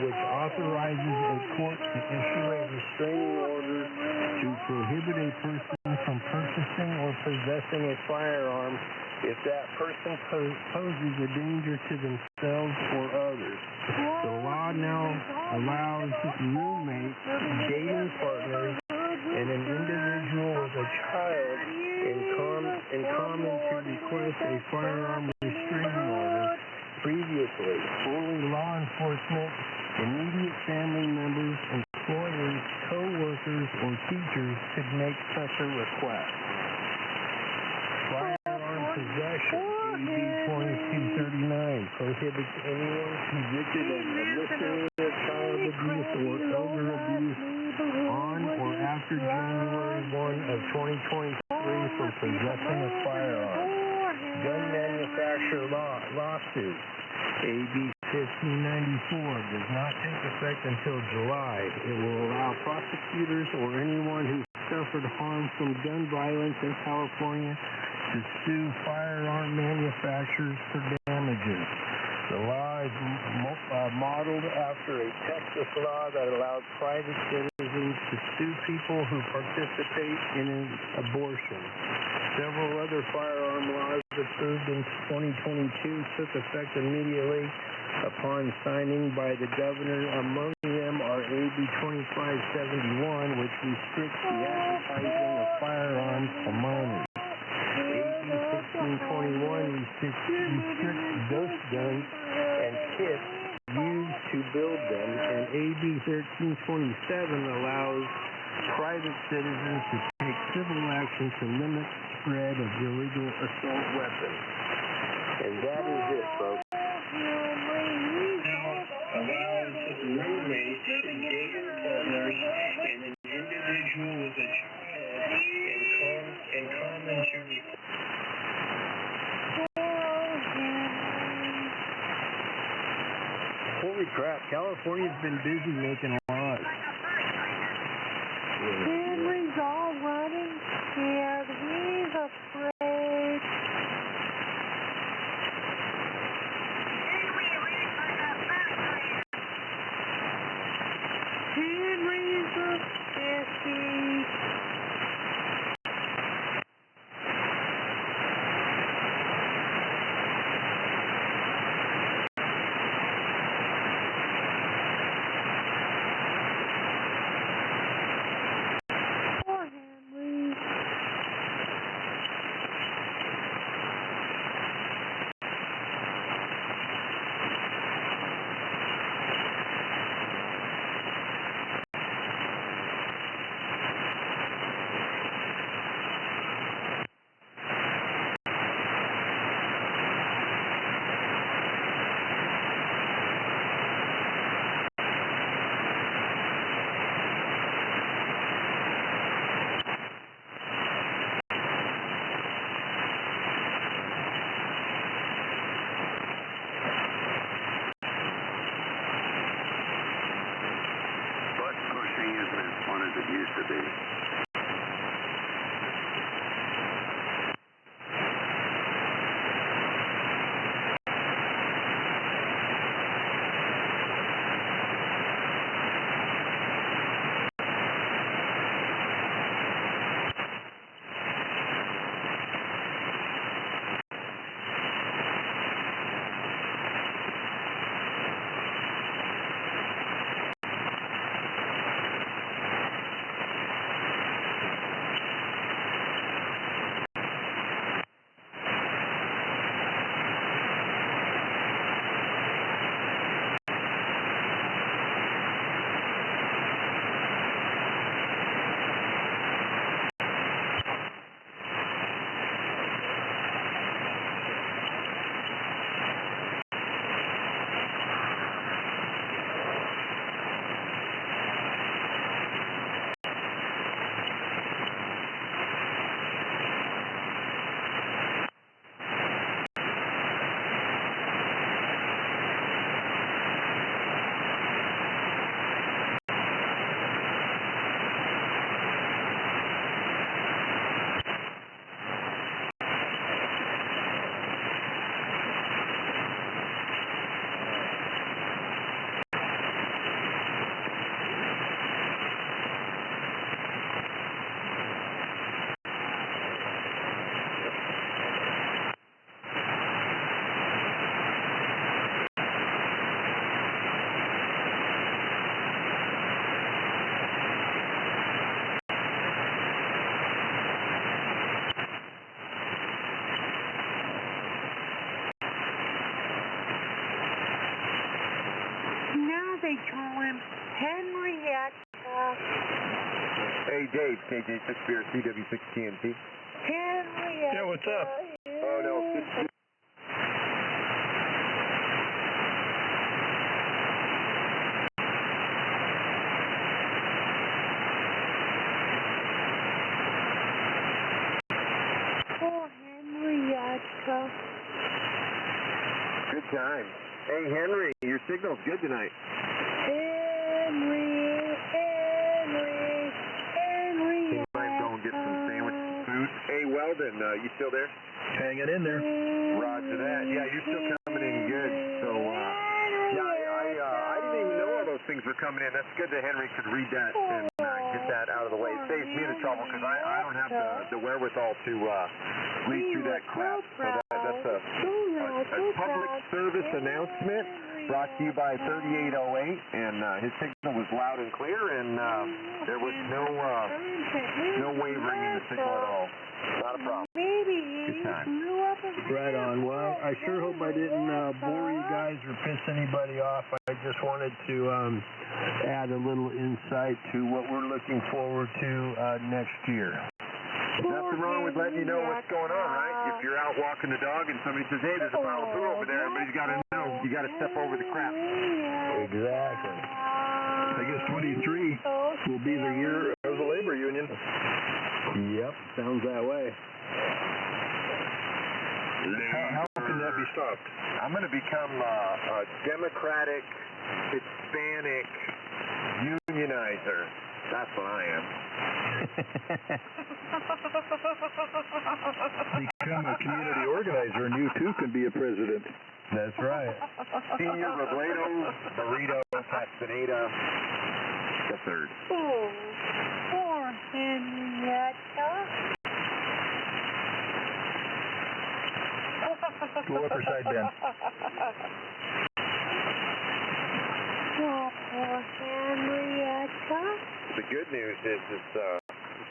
which authorizes a court to issue a restraining order to prohibit a person from purchasing or possessing a firearm if that person poses a danger to themselves or others. The law now allows roommates, dating partners, and an individual with a child in common to request a firearm restraining order. Previously, only law enforcement, immediate family members, employers, co-workers, or teachers could make such a request. Firearm possession, AB 2239, prohibits anyone convicted of misdemeanor child abuse or elder abuse on or after January 1 of 2023 from possessing a firearm. Gun manufacturer lawsuit, AB 1594, does not take effect until July. It will allow prosecutors or anyone who suffered harm from gun violence in California to sue firearm manufacturers for damages. The law is modeled after a Texas law that allows private citizens to sue people who participate in an abortion. Several other firearm laws approved in 2022 took effect immediately upon signing by the governor. Among them are AB 2571, which restricts the advertising of firearms to minors. AB 1621 restricts ghost guns and kits used to build them, and AB 1327 allows private citizens to take civil action to limit spread of illegal assault weapons. And that is it, folks. Allows roommates, dating partners, and an individual with a child in common to Holy crap, California's been busy making laws. Henry's all running scared. He's afraid. Henry's a sissy. It used to be. they call him? Henrietta. Hey, Dave, KJ6BR CW6TNT. Henrietta. Yeah, what's up? Oh, no. Oh, Henrietta. Good time. Hey, Henry, your signal's good tonight. Henry. You might go and get some sandwich and food. Hey, Weldon, you still there? Hanging in there. Roger that. Yeah, you're still coming in good. So, I didn't even know all those things were coming in. That's good that Henry could read that and get that out of the way. It saves me the trouble because I don't have the wherewithal to read through that crap. So that's a public service announcement brought to you by 3808, and his signal was loud and clear, and there was no wavering in the signal at all. Not a problem. Good time. Right on. Well, I sure hope I didn't bore you guys or piss anybody off. I just wanted to add a little insight to what we're looking forward to next year. Nothing wrong with letting you know what's going on, right? If you're out walking the dog and somebody says, hey, there's a pile of poo over there, everybody's got to know. You got to step over the crap. Exactly. I guess 23 will be the year of the labor union. Yep, sounds that way. How can that be stopped? I'm going to become a Democratic Hispanic unionizer. That's what I am. Become a community organizer, and you too can be a president. That's right. Senior Robledo Burrito Castaneda the third. Oh, poor Henrietta. Go upper side bend. Oh, poor Henrietta. The good news is we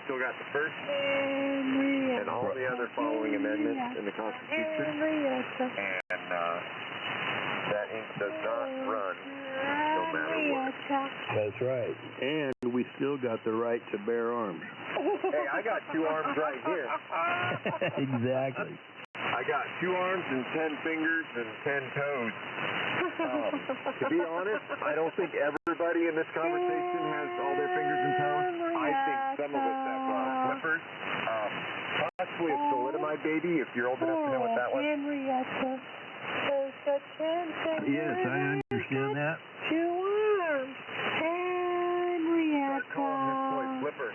still got the first Henrietta. and all the other following amendments in the Constitution. Henrietta. And that ink does not run no matter what. That's right. And we still got the right to bear arms. Hey, I got 2 arms right here. Exactly. I got 2 arms and 10 fingers and 10 toes. To be honest, I don't think everybody in this conversation has all their fingers and toes. I think some of us have flippers. Possibly a thalidomide baby, if you're old enough to know what that was. Henrietta. Yes, I understand that. 2 arms. Henrietta. Call him this boy Flipper.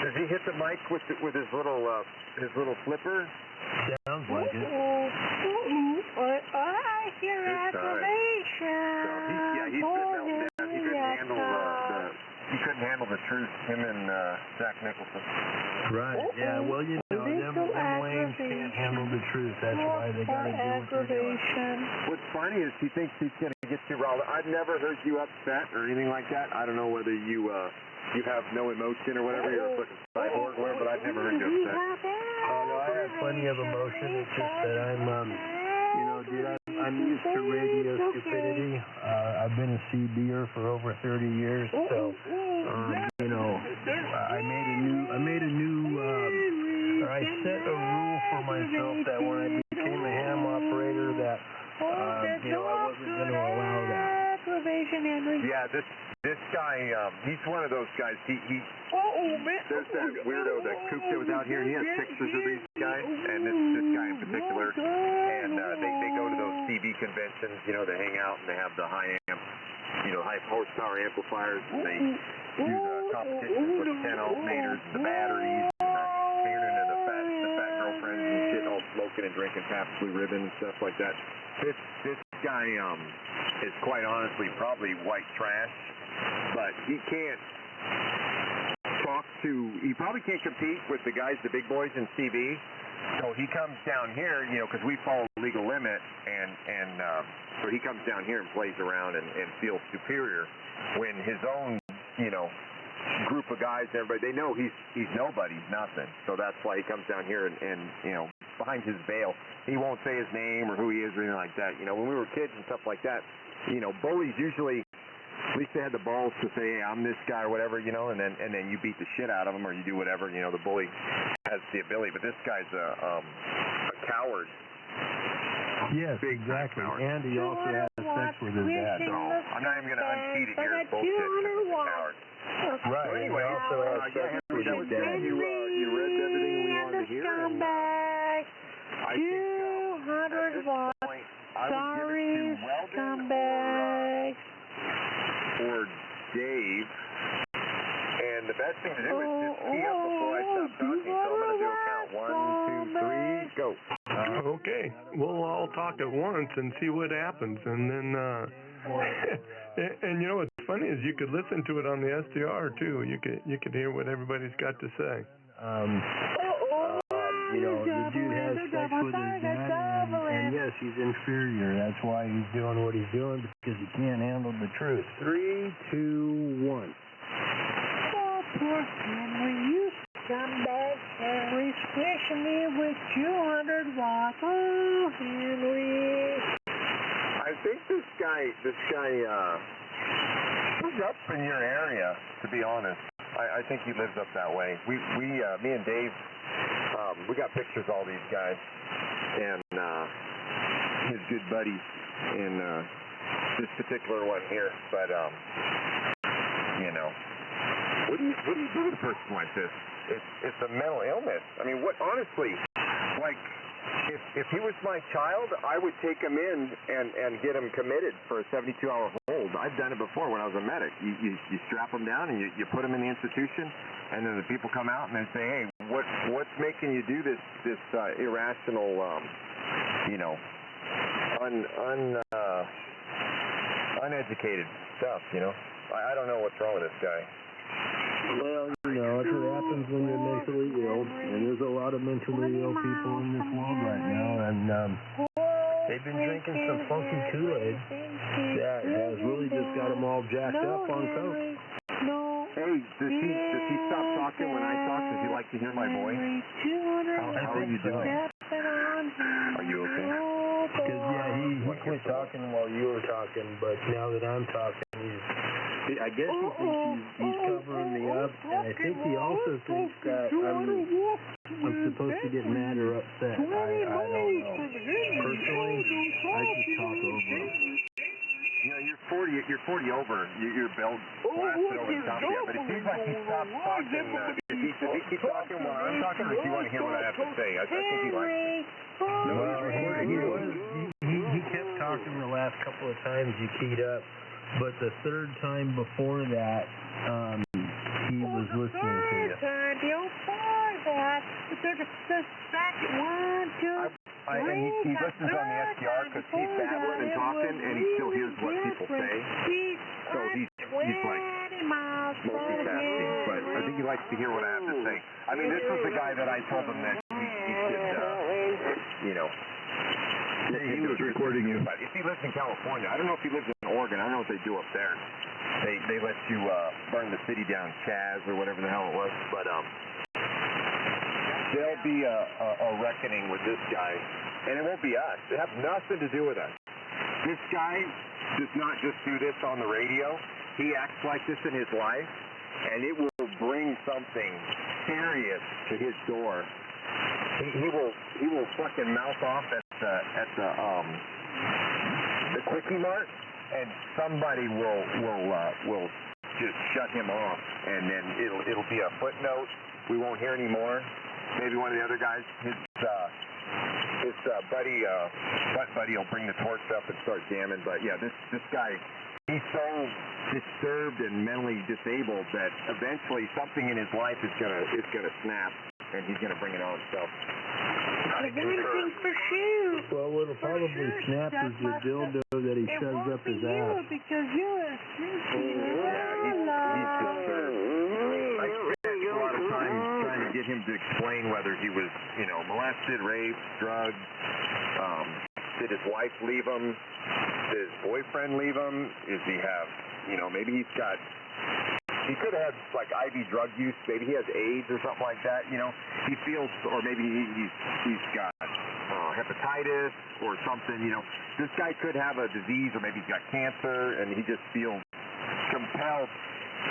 Does he hit the mic with his little flipper? Sounds like it. I hear acclamation. He's been melting down. He couldn't handle the truth. Him and Jack Nicholson. Right. Yeah. Well, you know, them lames can't handle the truth. That's why they got to do what they're doing. What's funny is he thinks he's going to get you riled up. I've never heard you upset or anything like that. I don't know whether you have no emotion or whatever. You're a fucking cyborg or whatever, but I've never heard you upset. Oh, no, I have plenty of emotion. It's just that I'm used to radio stupidity. I've been a CBer for over 30 years, so, I set a rule for myself that when I became a ham operator that, I wasn't going to allow that. Yeah, this guy, he's one of those guys. There's that weirdo, that kook that was out here, and he has pictures of these guys, and this guy in particular, and they go to those CB conventions, they hang out and they have the high amp, high horsepower amplifiers, and they do the competitions with the 10 alternators, the batteries, and the fat girlfriends and shit, all smoking and drinking Pabst Blue Ribbon and stuff like that. This guy is quite honestly probably white trash, but he can't he probably can't compete with the guys, the big boys in CV. So he comes down here, because we follow legal limit, and so he comes down here and plays around and feels superior when his own, group of guys, everybody, they know he's nobody, nothing. So that's why he comes down here and behind his veil. He won't say his name or who he is or anything like that. You know, when we were kids and stuff like that, you know, bullies usually, at least they had the balls to say, hey, I'm this guy or whatever, you know, and then you beat the shit out of him or you do whatever, you know, the bully has the ability. But this guy's a coward. Yes, Big exactly. coward. And he also has sex with his dad. So I'm not even going to unseat it here. It's bullshit. He's a coward. Right. So anyway, he also has sex with his dad. You read everything we wanted to hear. And, I think at this point, I would give it to Weldon or Dave. And the best thing to do is just key up before I stop talking. So I'm going to do a count. 1, 2, 3, go. Okay. We'll all talk at once and see what happens. And then, and you know what's funny is you could listen to it on the SDR too. You could hear what everybody's got to say. You know, the dude has sex with his dad, and yes, he's inferior. That's why he's doing what he's doing, because he can't handle the truth. 3, 2, 1. Oh, poor Henry, you scumbag Henry, squishing me with 200 watts. Oh, Henry. I think this guy lives up in your area, to be honest. I think he lives up that way. Me and Dave, we got pictures of all these guys and his good buddies in this particular one here. But you know, what do you do with a person like this? It's a mental illness. I mean, what? Honestly, like, if he was my child, I would take him in and get him committed for a 72-hour hold. I've done it before when I was a medic. You strap him down and you put him in the institution, and then the people come out and they say, hey, what's making you do this irrational, you know, uneducated stuff, you know? I don't know what's wrong with this guy. Well, you know, that's what happens when you're mentally ill, and there's a lot of mentally ill people in this world right now, and they've been drinking some funky Kool-Aid that has really just got them all jacked up on coke. Hey, does he stop talking when I talk? Does he like to hear my voice? How are you doing? Are you okay? Because, yeah, he quit talking while you were talking, but now that I'm talking, I guess he thinks he's covering me up, and I think he also thinks that I'm supposed to get mad or upset. I don't know. Personally, I just talk over him. You know, you're 40 over. Your belt blasted over the top of you. But it seems like he stopped talking. Does he keep talking while I'm talking, or does he want to hear what I have to say? I think he likes it. Well, he kept talking the last couple of times you keyed up, but the third time before that, he was listening to you. And he listens on the SDR because he's babbling and talking, and he still hears what people say. So he's like multitasking, but I think he likes to hear what I have to say. I mean, this was the guy that I told him that he should, you know. He was recording you. But if he lives in California, I don't know if he lives in Oregon. I don't know what they do up there. They let you burn the city down, Chaz, or whatever the hell it was. But there'll be a reckoning with this guy, and it won't be us. It has nothing to do with us. This guy does not just do this on the radio. He acts like this in his life, and it will bring something serious to his door. He will fucking mouth off at the Quickie Mart, and somebody will just shut him off, and then it'll be a footnote. We won't hear any more. Maybe one of the other guys, his butt buddy will bring the torch up and start jamming. But yeah, this guy, he's so disturbed and mentally disabled that eventually something in his life is gonna snap, and he's gonna bring it on himself. Well, what'll probably snap is the dildo that he shoves up his ass. Because you're a He's disturbed. I spent a lot of time trying to get him to explain whether he was, you know, molested, raped, drugged. Did his wife leave him? Did his boyfriend leave him? Does he have, you know, maybe he's got He could have had, like, IV drug use. Maybe he has AIDS or something like that, you know. He feels, or maybe he's got hepatitis or something, you know. This guy could have a disease, or maybe he's got cancer, and he just feels compelled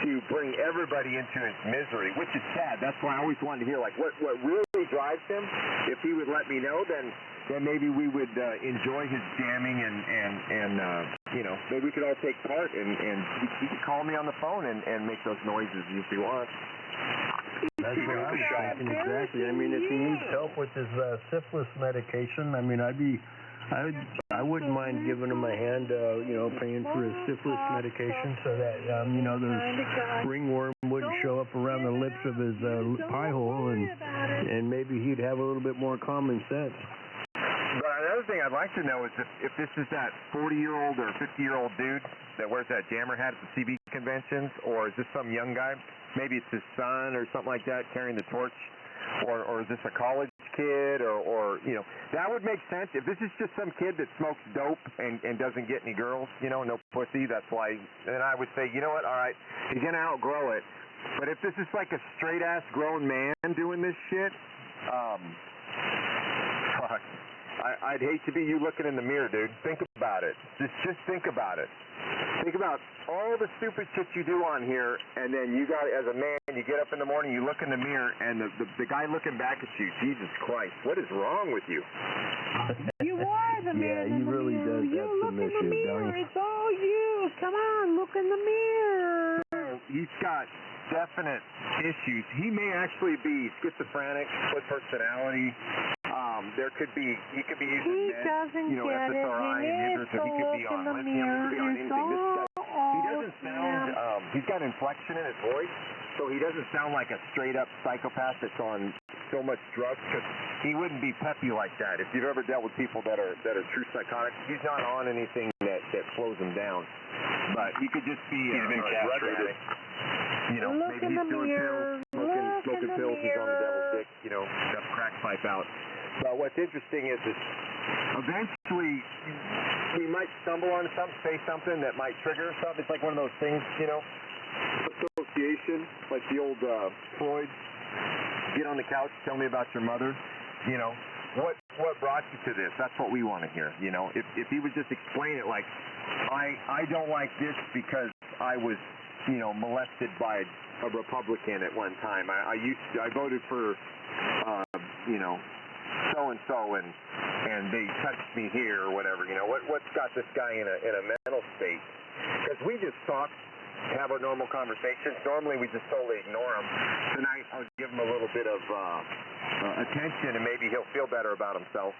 to bring everybody into his misery, which is sad. That's why I always wanted to hear, like, what really drives him. If he would let me know, then maybe we would enjoy his jamming and you know, maybe we could all take part, and he could call me on the phone and make those noises if he wants. That's what I'm thinking, exactly. I mean, if he needs help with his syphilis medication, I mean, I wouldn't mind giving him a hand, you know, paying for his syphilis medication so that, you know, the ringworm wouldn't show up around the lips of his pie hole, and maybe he'd have a little bit more common sense. But another thing I'd like to know is if this is that 40-year-old or 50-year-old dude that wears that jammer hat at the CB conventions, or is this some young guy? Maybe it's his son or something like that carrying the torch, or is this a college kid, or you know, that would make sense. If this is just some kid that smokes dope and doesn't get any girls, you know, no pussy, that's why, then I would say, you know what, all right, he's going to outgrow it. But if this is like a straight-ass grown man doing this shit, fuck. I'd hate to be you looking in the mirror, dude. Think about it. Just think about it. Think about all the stupid shit you do on here, and then you got, as a man, you get up in the morning, you look in the mirror, and the guy looking back at you, Jesus Christ, what is wrong with you? You are the man in the really mirror. does You have look some in the issues, mirror. don't he? It's all you. Come on, look in the mirror. He's got definite issues. He may actually be schizophrenic, split personality. There could be, he could be using He doesn't you know, get it. SSRI He inhibitors, needs so to he could look be in on the lithium, he could be on mirror. It's anything. This all guy, he doesn't sound, he's got inflection in his voice, so he doesn't sound like a straight-up psychopath that's on so much drugs, because he wouldn't be peppy like that. If you've ever dealt with people that are true psychotics, he's not on anything that slows him down. But he could just be a drug addict. You know, Look maybe in he's the doing mirror. pills, smoking pills, he's on the devil's dick, you know, got a crack pipe out. But what's interesting is eventually we might stumble on something, say something that might trigger something. It's like one of those things, you know, association, like the old Freud, get on the couch, tell me about your mother, you know. What brought you to this? That's what we want to hear, you know. If he would just explain it like, I don't like this because I was, you know, molested by a Republican at one time. I voted for, you know, so-and-so, and they touched me here or whatever, you know. What's got this guy in a mental state? Because we just talk, have our normal conversations. Normally we just totally ignore them. Tonight I'll give him a little bit of attention, and maybe he'll feel better about himself.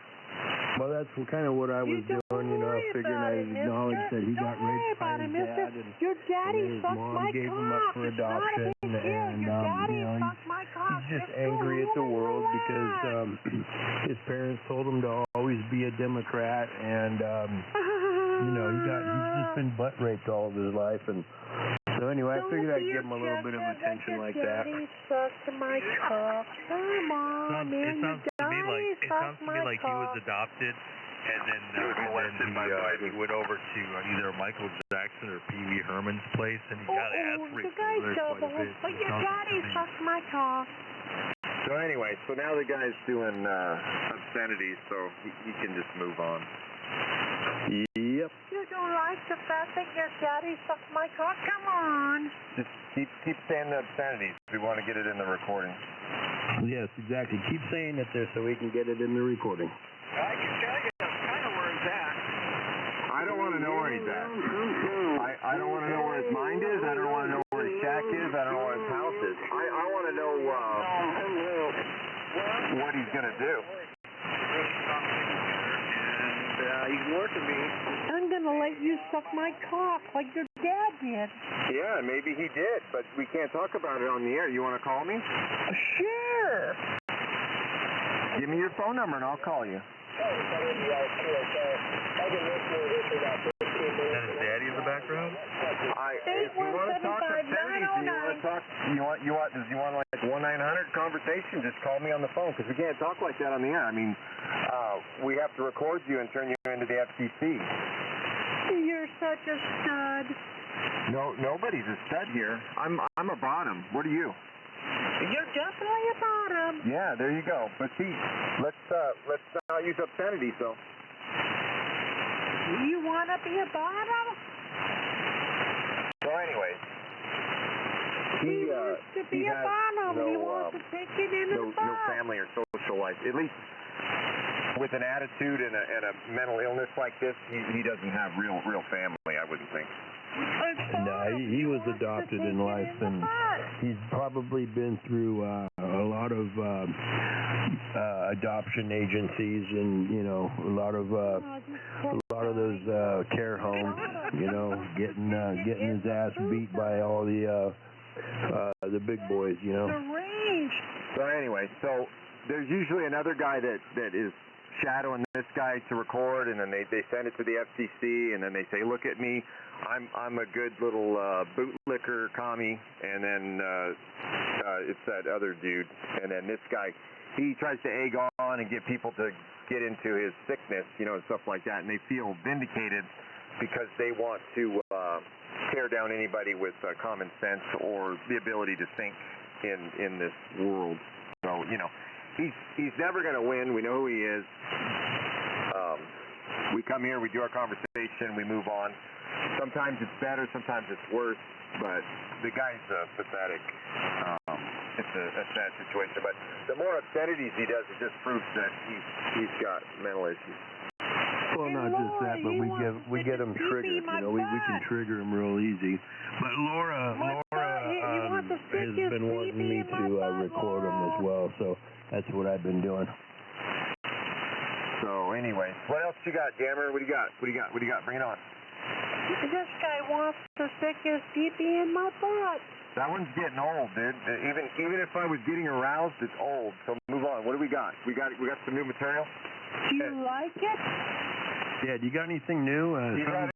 Well, that's kind of what I was doing, you know, figuring I'd acknowledge that he got raped by his dad, and your daddy his sucked mom my gave him cock. up for adoption, It's not a big deal. and Your daddy you know, sucked my cock. he's just Just angry at the world relax. because his parents told him to always be a Democrat, and you know, he's just been butt raped all of his life, and so anyway, I figured I'd give him a little bit of attention like that. Daddy sucked my cock. Come on, man. It sounds to me like he was adopted, and then he went over to either Michael Jackson or Pee Wee Herman's place, and he got ass raped the guy's there quite a double, bit. but your daddy sucked my cock. So anyway, so now the guy's doing obscenities, so he can just move on. Yep. You don't like the fact that your daddy sucked my cock? Come on. Just keep saying the obscenities. We want to get it in the recording. Yes, exactly. Keep saying it there so we can get it in the recording. I can tell you kind of where he's at. I don't want to know where he's at. I don't want to know where his mind is. I don't want to know where his shack is. I don't know where his house is. I want to know what he's going to do. He's working me. I'm going to let you suck my cock like your dad did. Yeah, maybe he did, but we can't talk about it on the air. You want to call me? Sure. Give me your phone number and I'll call you. Is that his daddy in the background? If you want to talk obscenities, does you want like 1-900 conversation, just call me on the phone, because we can't talk like that on the air. I mean, we have to record you and turn you into the FCC. You're such a stud. No, nobody's a stud here. I'm a bottom. What are you? You're definitely a bottom. Yeah, there you go. But see, let's not use obscenities though. You want to be a bottom? So anyways, He wants to be a bottom. He wants to take it into the box. No family or social life. At least with an attitude and a mental illness like this, he doesn't have real family, I wouldn't think. No, he was adopted in life, and he's probably been through a lot of adoption agencies, and a lot of those care homes. Getting his ass beat by all the big boys. So anyway, so there's usually another guy that is shadowing this guy to record, and then they send it to the FCC, and then they say, look at me, I'm a good little bootlicker commie, and then it's that other dude, and then this guy, he tries to egg on and get people to get into his sickness, and stuff like that, and they feel vindicated because they want to tear down anybody with common sense or the ability to think in this world. So, he's never going to win. We know who he is. We come here, we do our conversation, we move on. Sometimes it's better, sometimes it's worse, but the guy's pathetic. It's a sad situation. But the more obscenities he does, it just proves that he's got mental issues. Well, not just that, but we get him triggered. We can trigger him real easy. But Laura has been wanting me to record him as well, so that's what I've been doing. So anyway, what else you got, Jammer? What do you got? Bring it on. This guy wants to stick his pee-pee in my butt. That one's getting old, dude. Even if I was getting aroused, it's old. So move on. What do we got? We got some new material. Do you like it? Yeah. Do you got anything new? Something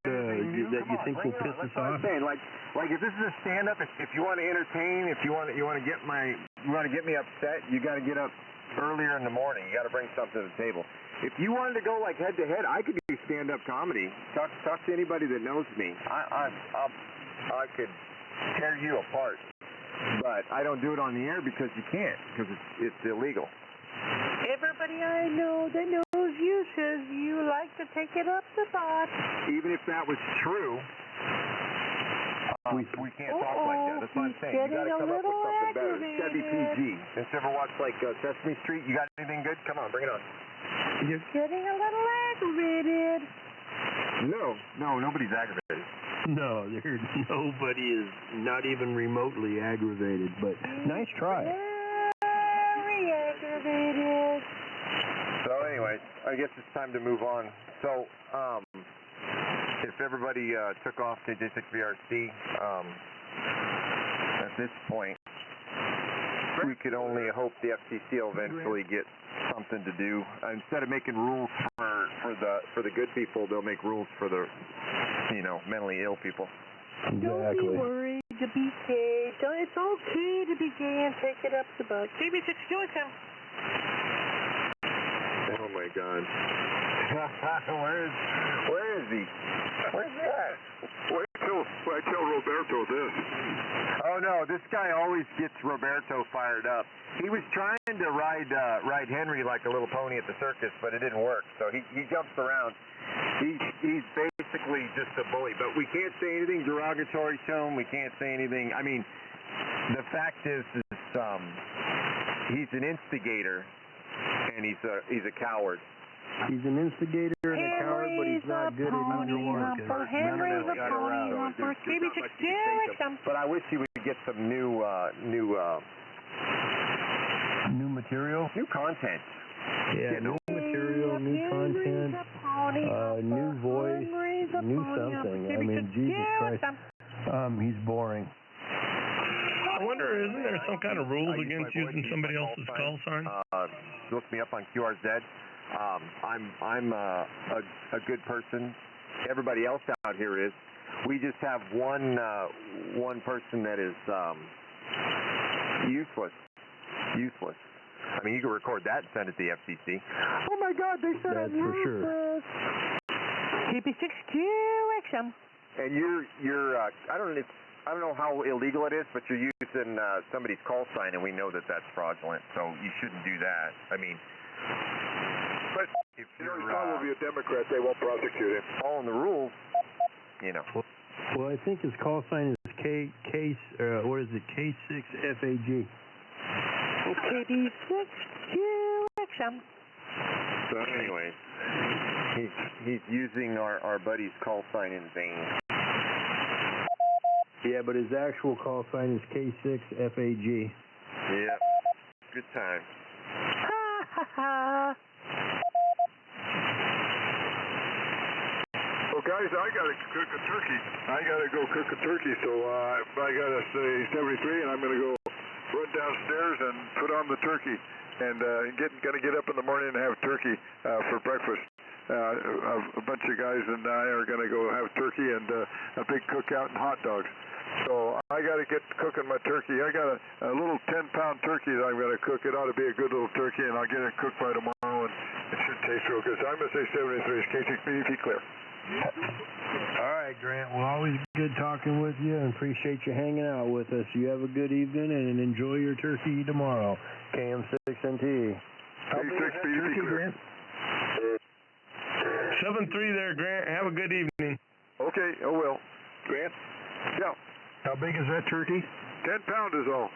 that you think will piss us off? I'm saying, like if this is a stand-up, if you want to entertain, if you want to get me upset, you got to get up earlier in the morning. You got to bring something to the table. If you wanted to go like head to head, I could do stand-up comedy. Talk to anybody that knows me. I could tear you apart, but I don't do it on the air because you can't, because it's illegal. Everybody I know that knows you says you like to take it up the butt. Even if that was true, we can't talk like that. That's what I'm saying. You got to come up with something better. It's got to be PG. Since you ever watched like Sesame Street, you got anything good? Come on, bring it on. You're getting a little aggravated. No, nobody's aggravated. No, nobody is not even remotely aggravated, but nice try. Very aggravated. So anyways, I guess it's time to move on. So, if everybody took off to J6VRC, at this point, we could only hope the FCC will eventually get something to do. Instead of making rules for the good people, they'll make rules for the mentally ill people. Exactly. Don't be worried to be gay. It's okay to be gay and take it up the butt. KB6, do it, Sam. Oh my God. Where is he? Where's he at? Wait till Roberto this. Oh no, this guy always gets Roberto fired up. He was trying to ride Henry like a little pony at the circus, but it didn't work. So he jumps around. He's basically just a bully. But we can't say anything derogatory to him. We can't say anything. I mean, the fact is he's an instigator, and he's a coward. He's an instigator and a coward, but he's not good at either one. Henry's a pony humper. KB6, but I wish he would get some new material, new content. Yeah, new material, new content, new voice, new something. I mean, Jesus Christ, he's boring. I wonder, isn't there some kind of rules against using somebody else's call sign? Look me up on QRZ. I'm a good person. Everybody else out here is. We just have one person that is useless. I mean, you can record that and send it to the FCC. Oh my God, they said that's for sure. KB6QXM. And you're I don't know how illegal it is, but you're using somebody's call sign, and we know that that's fraudulent, so you shouldn't do that. I mean, but if you're probably a Democrat, they won't prosecute him. Following the rules, you know. Well, I think his call sign is K6FAG. KB6QXM. So anyways, he's using our buddy's call sign in vain. Yeah, but his actual call sign is K6FAG. Yep. Good time. Ha ha ha. Well, guys, I got to cook a turkey. I got to go cook a turkey, so I got to say 73, and I'm going to go run downstairs and put on the turkey, and going to get up in the morning and have turkey for breakfast. A bunch of guys and I are going to go have turkey and a big cookout and hot dogs. So I got to get cooking my turkey. I got a little 10-pound turkey that I'm going to cook. It ought to be a good little turkey, and I'll get it cooked by tomorrow, and it should taste real good. So I'm going to say 73 is K6BDP clear. All right, Grant. Well, always good talking with you, and appreciate you hanging out with us. You have a good evening, and enjoy your turkey tomorrow. KM6NT. K6BDP clear. 7-3 there, Grant. Have a good evening. Okay, I will. Grant? Yeah. How big is that turkey? 10 pound is all.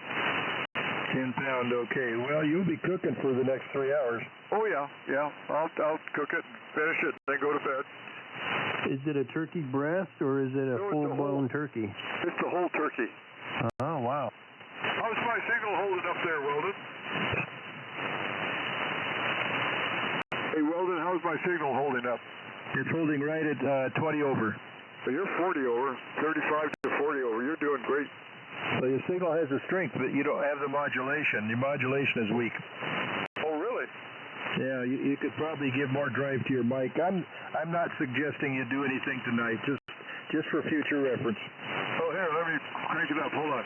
10 pound, okay. Well, you'll be cooking for the next 3 hours. Oh, yeah. I'll cook it, finish it, then go to bed. Is it a turkey breast, or is it a full-blown turkey? It's the whole turkey. Oh, wow. How's my signal holding up there, Weldon? Hey, Weldon, how's my signal holding up? It's holding right at 20 over. So you're 40 over, 35 to 40 over. You're doing great. Well, your signal has the strength, but you don't have the modulation. Your modulation is weak. Oh, really? Yeah, you could probably give more drive to your mic. I'm not suggesting you do anything tonight, just for future reference. Oh, here, let me crank it up. Hold on.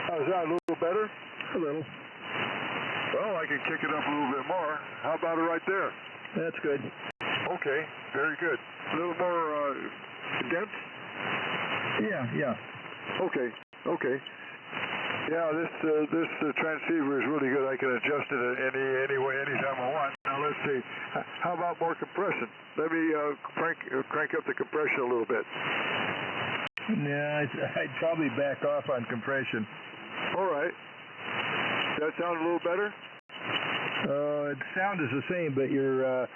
How's that, a little better? A little. Well, I can kick it up a little bit more. How about it right there? That's good. Okay, very good. A little more dense? Yeah. Okay. Yeah, this transceiver is really good. I can adjust it any way, anytime I want. Now let's see. How about more compression? Let me crank up the compression a little bit. Yeah, I'd probably back off on compression. All right. That sound a little better? The sound is the same, but your average